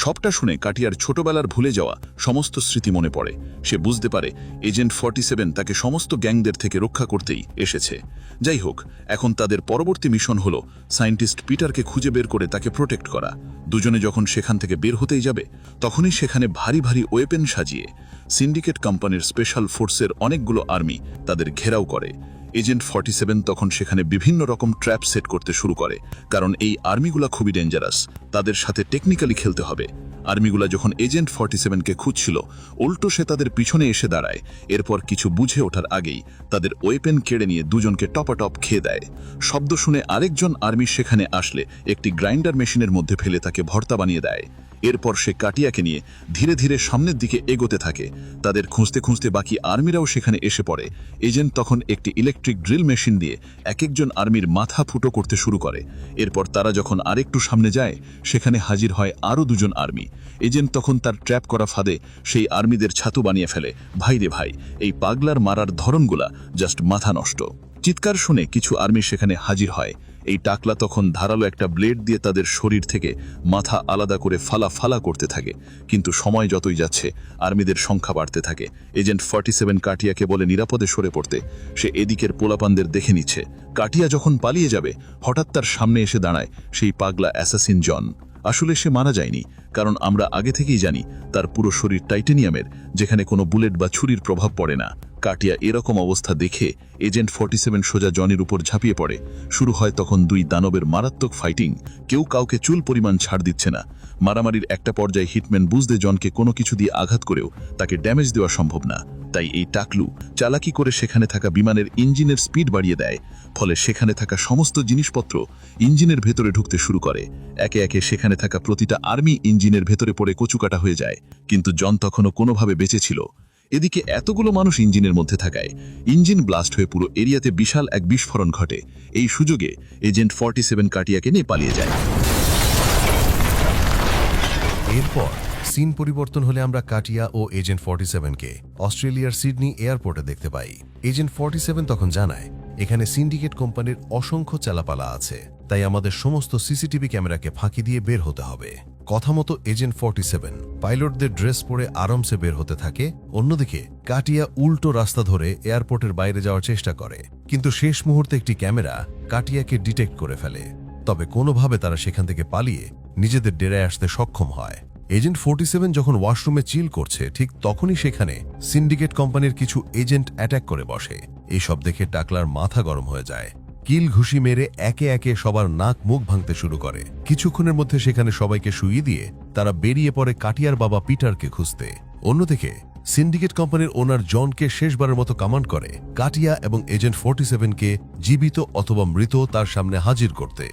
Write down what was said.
সবটা শুনে কাটিয়ার ছোটবেলার ভুলে যাওয়া সমস্ত স্মৃতি মনে পড়ে। সে বুঝতে পারে এজেন্ট 47 তাকে সমস্ত গ্যাংদের থেকে রক্ষা করতেই এসেছে। যাই হোক, এখন তাদের পরবর্তী মিশন হলো সায়েন্টিস্ট পিটারকে খুঁজে বের করে তাকে প্রোটেক্ট করা। দুজনে যখন সেখান থেকে বের হতেই যাবে, তখনই সেখানে ভারী ভারী ওয়েপেন সাজিয়ে সিন্ডিকেট কোম্পানির স্পেশাল ফোর্সের অনেকগুলো আর্মি তাদের ঘেরাও করে। এজেন্ট 47 তখন সেখানে বিভিন্ন রকম ট্র্যাপ সেট করতে শুরু করে, কারণ এই আর্মিগুলা খুবই ডেঞ্জারাস। তাদের সাথে টেকনিক্যালি খেলতে হবে। আর্মিগুলা যখন এজেন্ট 47কে খুঁজছিল, উল্টো সে তাদের পিছনে এসে দাঁড়ায়। এরপর কিছু বুঝে ওঠার আগেই তাদের ওয়েপেন কেড়ে নিয়ে দুজনকে টপাটপ খেয়ে দেয়। শব্দ শুনে আরেকজন আর্মি সেখানে আসলে একটি গ্রাইন্ডার মেশিনের মধ্যে ফেলে তাকে ভর্তা বানিয়ে দেয়। এরপর সে কাটিয়াকে নিয়ে ধীরে ধীরে সামনের দিকে এগোতে থাকে। তাদের খুঁজতে খুঁজতে বাকি আর্মিরাও সেখানে এসে পড়ে। এজেন্ট তখন একটি ইলেকট্রিক ড্রিল মেশিন দিয়ে এক একজন আর্মির মাথা ফুটো করতে শুরু করে। এরপর তারা যখন আরেকটু সামনে যায়, সেখানে হাজির হয় আরও দুজন আর্মি। এজেন্ট তখন তার ট্র্যাপ করা ফাঁদে সেই আর্মিদের ছাতু বানিয়ে ফেলে। ভাই রে ভাই, এই পাগলার মারার ধরনগুলা জাস্ট মাথা নষ্ট। চিৎকার শুনে কিছু আর্মি সেখানে হাজির হয়। এই টাকলা তখন ধারালো একটা ব্লেড দিয়ে তাদের শরীর থেকে মাথা আলাদা করে ফালা ফালা করতে থাকে। কিন্তু সময় যতই যাচ্ছে, আর্মিদের সংখ্যা বাড়তে থাকে। এজেন্ট 47 কাটিয়াকে বলে নিরাপদে সরে পড়তে। সে এদিকের পোলাপানদের দেখে নিচ্ছে। কাটিয়া যখন পালিয়ে যাবে, হঠাৎ তার সামনে এসে দাঁড়ায় সেই পাগলা অ্যাসাসিন জন। আসলে সে মারা যায়নি, কারণ আমরা আগে থেকেই জানি তার পুরো শরীর টাইটেনিয়ামের, যেখানে কোনো বুলেট বা ছুরির প্রভাব পড়ে না। কাটিয়া এরকম অবস্থা দেখে এজেন্ট 47 সোজা জনির উপর ঝাঁপিয়ে পড়ে। শুরু হয় তখন দুই দানবের মারাত্মক ফাইটিং। কেউ কাউকে চুল পরিমাণ ছাড় দিচ্ছে না। মারামারির একটা পর্যায়ে হিটম্যান বুঝতে জনকে কোনো কিছু দিয়ে আঘাত করেও তাকে ড্যামেজ দেওয়া সম্ভব না। তাই এই টাকলু চালাকি করে সেখানে থাকা বিমানের ইঞ্জিনের স্পিড বাড়িয়ে দেয়। ফলে সেখানে থাকা সমস্ত জিনিসপত্র ইঞ্জিনের ভেতরে ঢুকতে শুরু করে। একে একে সেখানে থাকা প্রতিটা আর্মি ইঞ্জিনের ভেতরে পড়ে কচুকাটা হয়ে যায়। কিন্তু জন তখনও কোনোভাবে বেঁচে ছিল। এদিকে এতগুলো মানুষ ইঞ্জিনের মধ্যে থাকায় ইঞ্জিন ব্লাস্ট হয়ে পুরো এরিয়াতে বিশাল এক বিস্ফোরণ ঘটে। এই সুযোগে এজেন্ট 47 কাটিয়াকে নিয়ে পালিয়ে যায়। এরপর সিন পরিবর্তন হলে আমরা কাটিয়া ও এজেন্ট 47কে অস্ট্রেলিয়ার সিডনি এয়ারপোর্টে দেখতে পাই। এজেন্ট 47 তখন জানায় এখানে সিন্ডিকেট কোম্পানির অসংখ্য চালাপালা আছে, তাই আমাদের সমস্ত সিসিটিভি ক্যামেরাকে ফাঁকি দিয়ে বের হতে হবে। কথা মতো এজেন্ট 47 পাইলটদের ড্রেস পরে আরামসে বের হতে থাকে। অন্যদিকে কাটিয়া উল্টো রাস্তা ধরে এয়ারপোর্টের বাইরে যাওয়ার চেষ্টা করে, কিন্তু শেষ মুহূর্তে একটি ক্যামেরা কাটিয়াকে ডিটেক্ট করে ফেলে। তবে কোনোভাবে তারা সেখান থেকে পালিয়ে নিজেদের ডেরায় আসতে সক্ষম হয়। এজেন্ট 47 যখন ওয়াশরুমে চিল করছে, ঠিক তখনই সেখানে সিন্ডিকেট কোম্পানির কিছু এজেন্ট অ্যাটাক করে বসে। এইসব দেখে টাকলার মাথা গরম হয়ে যায়। কিল ঘুষি মেরে একে একে সবার নাক মুখ ভাঙতে শুরু করে। কিছুক্ষণের মধ্যে সেখানে সবাইকে শুইয়ে দিয়ে তারা বেরিয়ে পড়ে কাটিয়ার বাবা পিটারকে খুঁজতে। অন্যদিকে সিন্ডিকেট কোম্পানির ওনার জনকে শেষবারের মতো কমান্ড করে কাটিয়া এবং এজেন্ট 47কে জীবিত অথবা মৃত তার সামনে হাজির করতে।